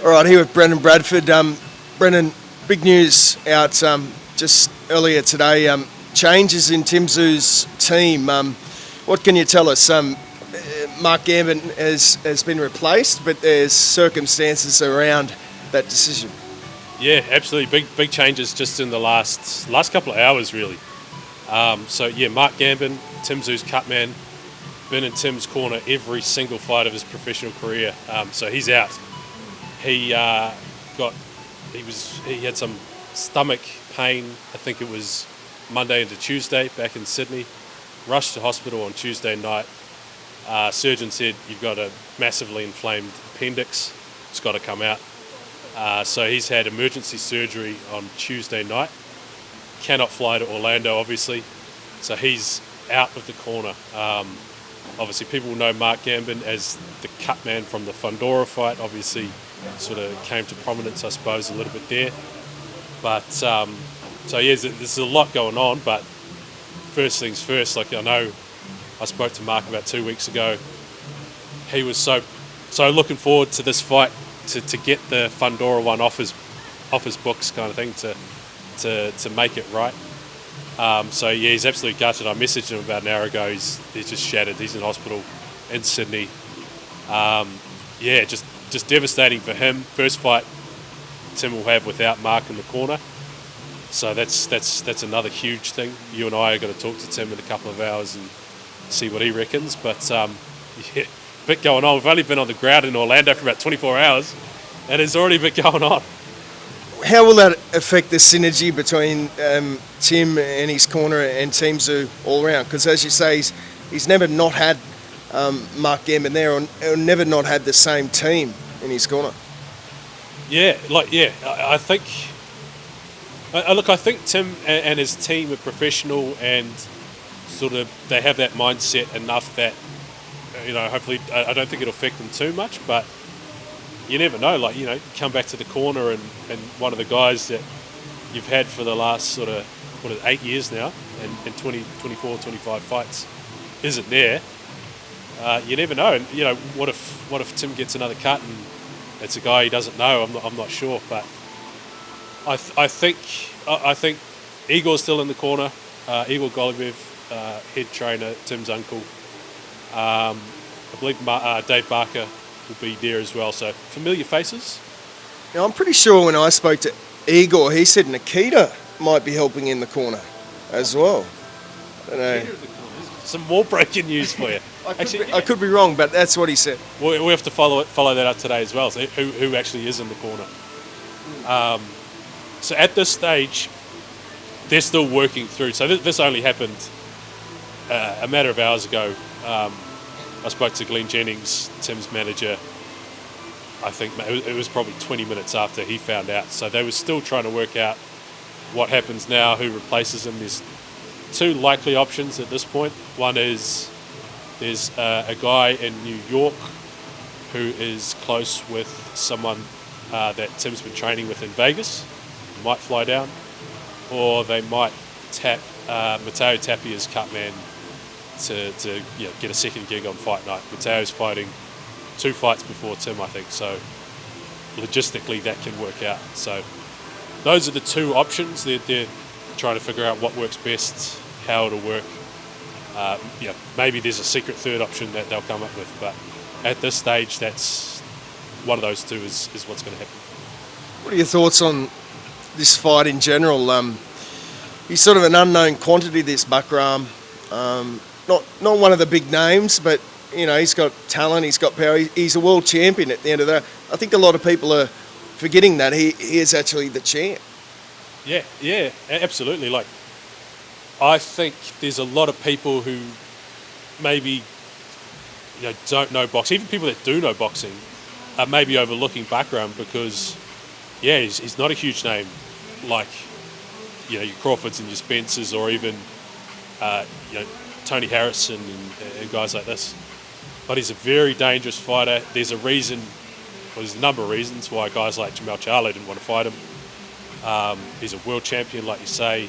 All right, here with Brendan Bradford. Brendan, big news out just earlier today. Changes in Tszyu's team. What can you tell us? Mark Gambin has been replaced, but there's circumstances around that decision. Yeah, absolutely. Big changes just in the last couple of hours, really. Mark Gambin, Tszyu's Cutman, been in Tim's corner every single fight of his professional career. So he's out. He had some stomach pain. I think it was Monday into Tuesday back in Sydney. Rushed to hospital on Tuesday night. Surgeon said you've got a massively inflamed appendix. It's got to come out. So he's had emergency surgery on Tuesday night. Cannot fly to Orlando, obviously. So he's out of the corner. Obviously, people will know Mark Gambin as the Cutman from the Fundora fight. Obviously, sort of came to prominence, I suppose, a little bit there. But there's a lot going on. But first things first, I know I spoke to Mark about 2 weeks ago. He was so looking forward to this fight to get the Fundora one off his books, kind of thing, to make it right. He's absolutely gutted. I messaged him about an hour ago. He's just shattered. He's in hospital in Sydney. Just devastating for him. First fight Tim will have without Mark in the corner. So that's another huge thing. You and I are going to talk to Tim in a couple of hours and see what he reckons. But bit going on. We've only been on the ground in Orlando for about 24 hours, and there's already a bit going on. How will that affect the synergy between Tim and his corner and Tszyu all around? Because as you say, he's never not had Mark Gambin there, or never not had the same team in his corner. I think Tim and his team are professional, and sort of they have that mindset enough that, hopefully, I don't think it'll affect them too much, but you never know. Come back to the corner and one of the guys that you've had for the last sort of 8 years now, and 20, 24, 25 fights isn't there. You never know. And what if Tim gets another cut and it's a guy he doesn't know? I'm not sure, but I think Igor's still in the corner. Igor Golubov, head trainer, Tim's uncle. I believe Dave Barker will be there as well. So familiar faces. Now, I'm pretty sure when I spoke to Igor, he said Nikita might be helping in the corner as well. I don't know. Some more breaking news for you. I could be wrong, but that's what he said. We have to follow that up today as well. So who actually is in the corner? So at this stage, they're still working through. So this only happened a matter of hours ago. I spoke to Glenn Jennings, Tim's manager. I think it was probably 20 minutes after he found out. So they were still trying to work out what happens now, who replaces him. There's two likely options at this point. One is there's a guy in New York who is close with someone that Tim's been training with in Vegas. He might fly down. Or they might tap Matteo Tapia's Cutman to get a second gig on fight night. Matteo's fighting 2 fights before Tim, I think, so logistically that can work out. So those are the two options. They're trying to figure out what works best, how it'll work. Maybe there's a secret third option that they'll come up with, but at this stage, that's one of those two is what's going to happen. What are your thoughts on this fight in general? He's sort of an unknown quantity, this Bakhram. Not one of the big names, but he's got talent, he's got power. He's a world champion at the end of the day. I think a lot of people are forgetting that he is actually the champ. Yeah, absolutely. I think there's a lot of people who maybe don't know boxing. Even people that do know boxing are maybe overlooking Bakhram because he's not a huge name like your Crawfords and your Spencers, or even Tony Harrison and guys like this. But he's a very dangerous fighter. There's a number of reasons why guys like Jamel Charlo didn't want to fight him. He's a world champion, like you say.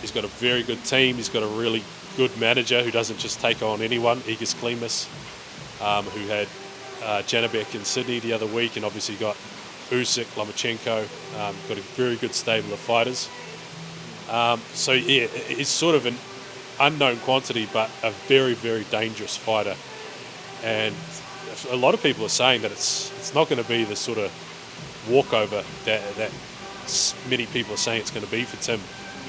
He's got a very good team. He's got a really good manager who doesn't just take on anyone. Igis Klimas, who had Janabek in Sydney the other week, and obviously got Usyk, Lomachenko, got a very good stable of fighters. So yeah, he's sort of an unknown quantity, but a very, very dangerous fighter. And a lot of people are saying that it's not going to be the sort of walkover that many people are saying it's going to be for Tim.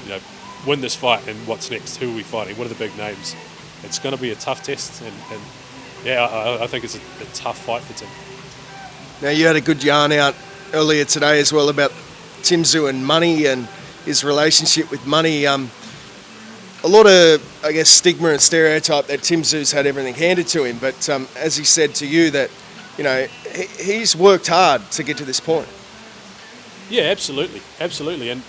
You know, win this fight and what's next? Who are we fighting? What are the big names? It's going to be a tough test, and yeah, I think it's a tough fight for Tim. Now, you had a good yarn out earlier today as well about Tszyu and money and his relationship with money. A lot of, I guess, stigma and stereotype that Tszyu's had everything handed to him, but as he said to you that, you know, he's worked hard to get to this point. Yeah, absolutely. And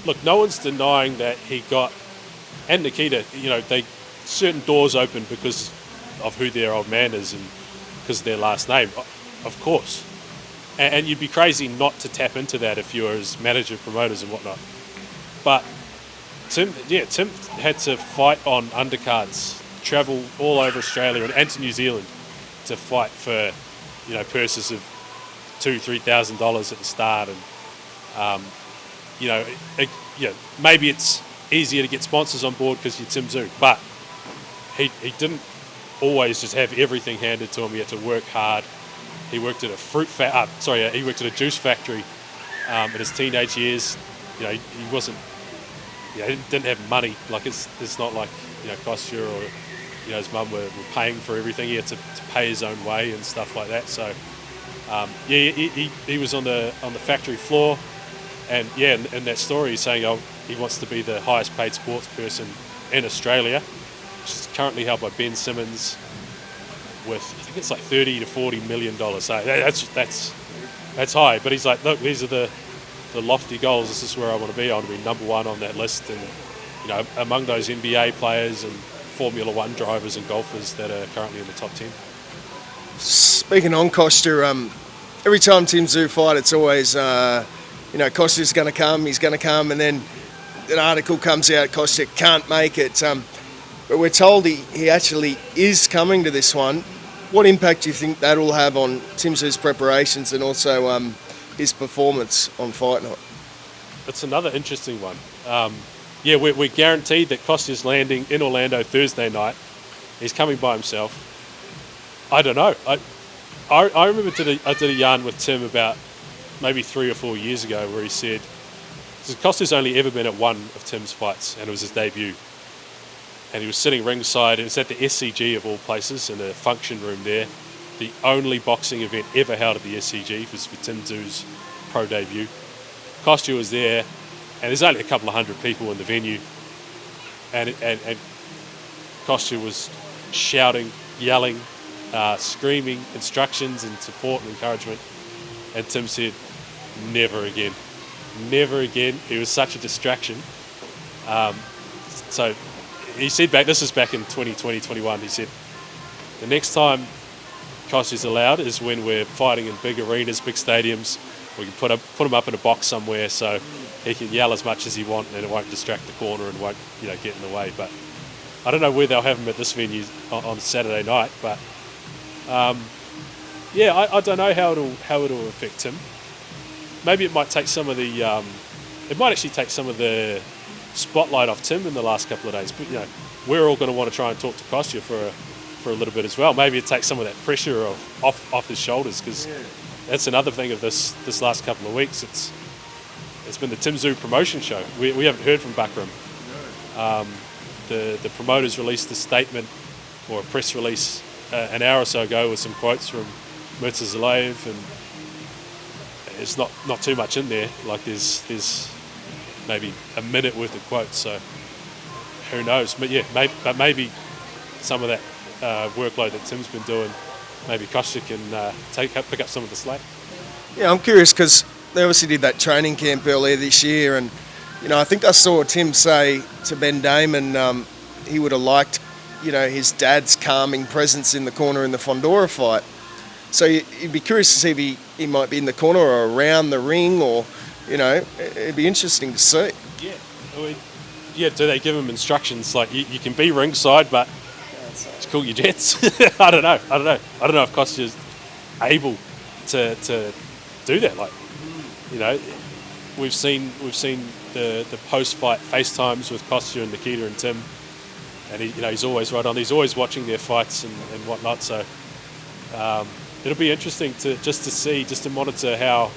look, no one's denying that he got, and Nikita, you know, certain doors open because of who their old man is and because of their last name, of course. And you'd be crazy not to tap into that if you were his manager, promoters and whatnot. But Tim had to fight on undercards, travel all over Australia and to New Zealand to fight for, you know, purses of $2,000-$3,000 at the start. And maybe it's easier to get sponsors on board because you're Tszyu, but he didn't always just have everything handed to him. He had to work hard. He worked at a he worked at a juice factory in his teenage years. You know, he wasn't. You know, he didn't have money. Like it's not like, you know, Kostya or, you know, his mum were paying for everything. He had to pay his own way and stuff like that. So he was on the factory floor, and yeah, in that story he's saying he wants to be the highest paid sports person in Australia, which is currently held by Ben Simmons with, I think it's like $30 to $40 million. So that's high. But he's like, look, these are the lofty goals. This is where I want to be. I want to be number one on that list, and, you know, among those NBA players and Formula One drivers and golfers that are currently in the top 10. Speaking on Kostya, every time Tszyu fight, it's always, you know, Kostya's going to come, he's going to come, and then an article comes out, Kostya can't make it. But we're told he actually is coming to this one. What impact do you think that will have on Tszyu's preparations and also his performance on fight night? It's another interesting one. We're guaranteed that Kostya's landing in Orlando Thursday night. He's coming by himself. I don't know. I remember I did a yarn with Tim about maybe 3 or 4 years ago where he said, Kostya's only ever been at one of Tim's fights, and it was his debut. And he was sitting ringside. It was at the SCG of all places, in a function room there. The only boxing event ever held at the SCG was for Tszyu's pro debut. Kostya was there, and there's only a couple of hundred people in the venue. And Kostya was shouting, yelling, screaming instructions and support and encouragement. And Tim said, never again. Never again. It was such a distraction. So he said this is back in 2020, 21, he said, the next time Kostya's allowed is when we're fighting in big arenas, big stadiums. We can put him up in a box somewhere so he can yell as much as he wants and it won't distract the corner and won't, you know, get in the way. But I don't know where they'll have him at this venue on Saturday night. But I don't know how it'll affect him. Maybe it might take some of the spotlight off Tim in the last couple of days. But, you know, we're all going to want to try and talk to Kostya for a little bit as well. Maybe it takes some of that pressure off his shoulders, because that's another thing of this last couple of weeks. It's been the Tszyu promotion show. We haven't heard from Bakhram. The promoters released a statement or a press release an hour or so ago with some quotes from Murtazaliev, and it's not too much in there. Like there's maybe a minute worth of quotes. So who knows? But yeah, maybe some of that workload that Tim's been doing, maybe Kostya can pick up some of the slack. Yeah, I'm curious because they obviously did that training camp earlier this year, and you know, I think I saw Tim say to Ben Damon he would have liked, you know, his dad's calming presence in the corner in the Fondora fight. So you'd be curious to see if he might be in the corner or around the ring, or, you know, it'd be interesting to see. Yeah. Do they give him instructions like you can be ringside, but just call your jets? I don't know. I don't know if Kostya's able to do that. Like, you know, we've seen the post-fight FaceTimes with Kostya and Nikita and Tim, and he's always right on. He's always watching their fights and whatnot. So it'll be interesting to monitor how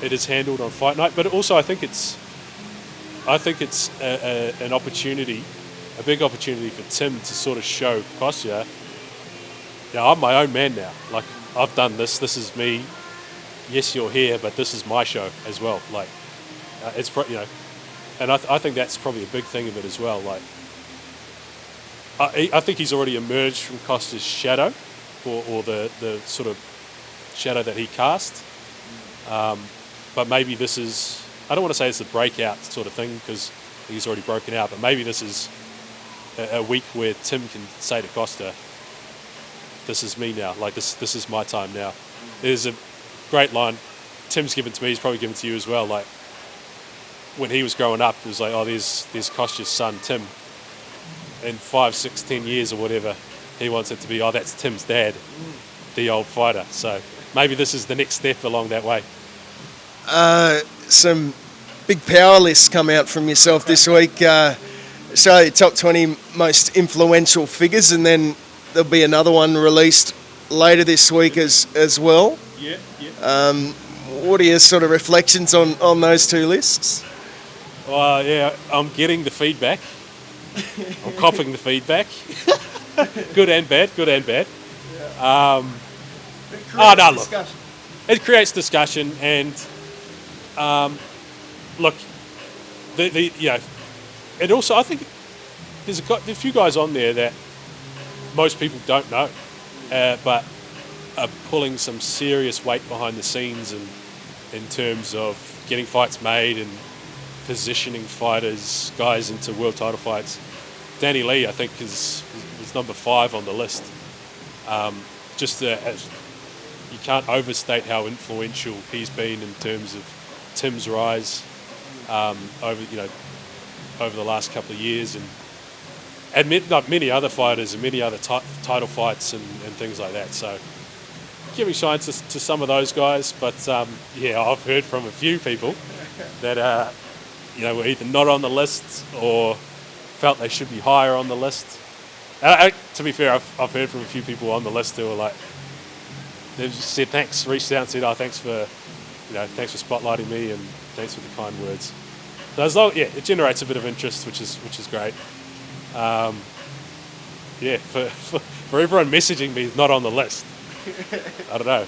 it is handled on fight night. But also, I think it's an opportunity, a big opportunity for Tim to sort of show Kostya, I'm my own man now. Like, I've done this. This is me. Yes, you're here, but this is my show as well. Like, and I think that's probably a big thing of it as well. Like, I think he's already emerged from Kostya's shadow, or the sort of shadow that he cast. But maybe this is, I don't want to say it's a breakout sort of thing because he's already broken out, but maybe this is a week where Tim can say to Kostya, this is me now, like this is my time now. There's a great line Tim's given to me, he's probably given to you as well, like when he was growing up, it was like, oh, there's Kostya's son, Tim. In 5, 6, 10 years or whatever, he wants it to be, oh, that's Tim's dad, the old fighter. So maybe this is the next step along that way. Some big power lists come out from yourself this week. Australia top 20 most influential figures, and then there'll be another one released later this week as well. Yeah. What are your sort of reflections on those two lists? Well, yeah, I'm getting the feedback. I'm copying the feedback. Good and bad. Yeah. Look, it creates discussion, and look, it also, I think there's a few guys on there that most people don't know, but are pulling some serious weight behind the scenes, and in terms of getting fights made and positioning guys into world title fights. Danny Lee, I think, is number 5 on the list. You can't overstate how influential he's been in terms of Tim's rise over the last couple of years, and many other fighters and many other title fights and things like that. So giving shine to some of those guys, but I've heard from a few people that were either not on the list or felt they should be higher on the list. To be fair, I've heard from a few people on the list who were like, they've just said thanks, reached out and said, oh, thanks for spotlighting me and thanks for the kind words. So as long, it generates a bit of interest, which is great. For everyone messaging me not on the list, I don't know,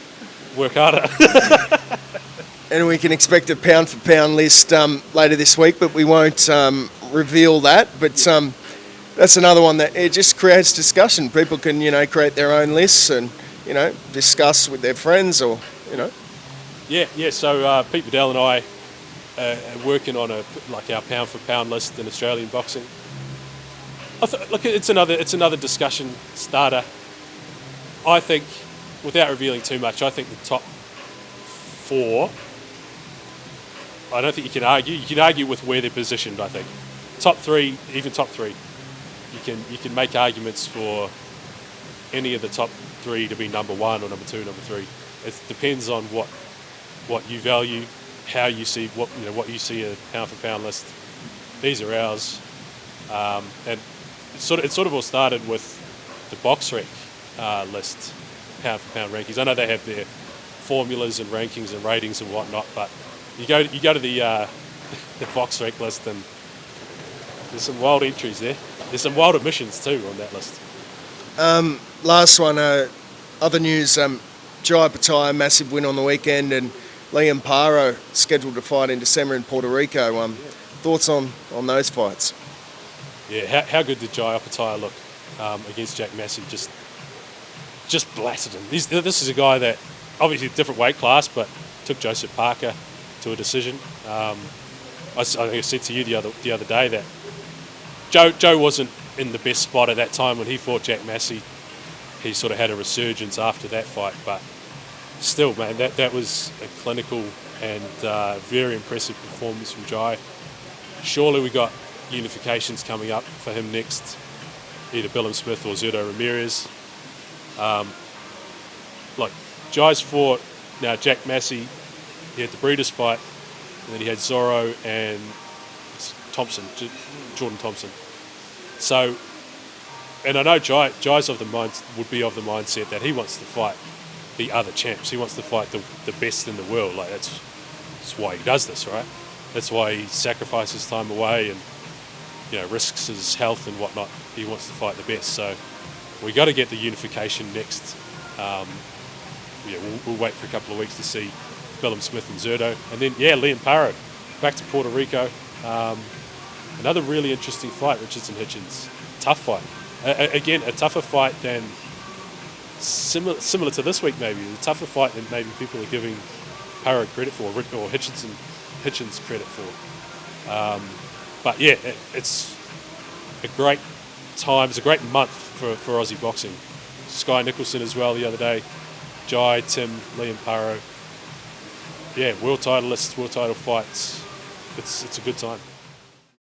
work harder. And we can expect a pound for pound list later this week, but we won't reveal that. But that's another one that it just creates discussion. People can create their own lists and discuss with their friends or. Yeah. So Pete Bedell and I are working on our pound for pound list in Australian boxing. Look, it's another discussion starter. I think, without revealing too much, I think the top 4. I don't think you can argue. You can argue with where they're positioned. I think top 3, even top 3, you can make arguments for any of the top 3 to be number 1 or number 2, number 3. It depends on what you value, how you see what you see a pound for pound list. These are ours, and it sort of all started with the BoxRec list, pound for pound rankings. I know they have their formulas and rankings and ratings and whatnot, but you go to the BoxRec list, and there's some wild entries there. There's some wild omissions too on that list. Last one, other news, Jai Opetaia, massive win on the weekend, and Liam Paro scheduled to fight in December in Puerto Rico. Thoughts on those fights? Yeah, how good did Jai Opetaia look against Jack Massey? Just blasted him. This is a guy that, obviously a different weight class, but took Joseph Parker to a decision. I think I said to you the other day that Joe wasn't in the best spot at that time when he fought Jack Massey. He sort of had a resurgence after that fight, but still, man, that was a clinical and very impressive performance from Jai. Surely we got unifications coming up for him next, either Billum Smith or Zurdo Ramirez. Jai's fought now Jack Massey. He had the Breeders' fight, and then he had Zorro and Thompson, Jordan Thompson. So, and I know Jai's would be of the mindset that he wants to fight the other champs. He wants to fight the best in the world. Like that's why he does this, right? That's why he sacrifices time away and risks his health and whatnot. He wants to fight the best. So we got to get the unification next. We'll wait for a couple of weeks to see Bellum Smith and Zerto, and then Liam Paro back to Puerto Rico. Another really interesting fight, Richardson Hitchens. Tough fight. Again, a tougher fight than similar to this week. Maybe a tougher fight than maybe people are giving Paro credit for, or Hitchens credit for. But yeah, it's a great time. It's a great month for Aussie boxing. Sky Nicholson as well the other day. Jai, Tim, Liam Paro. Yeah, world title lists, world title fights. It's a good time.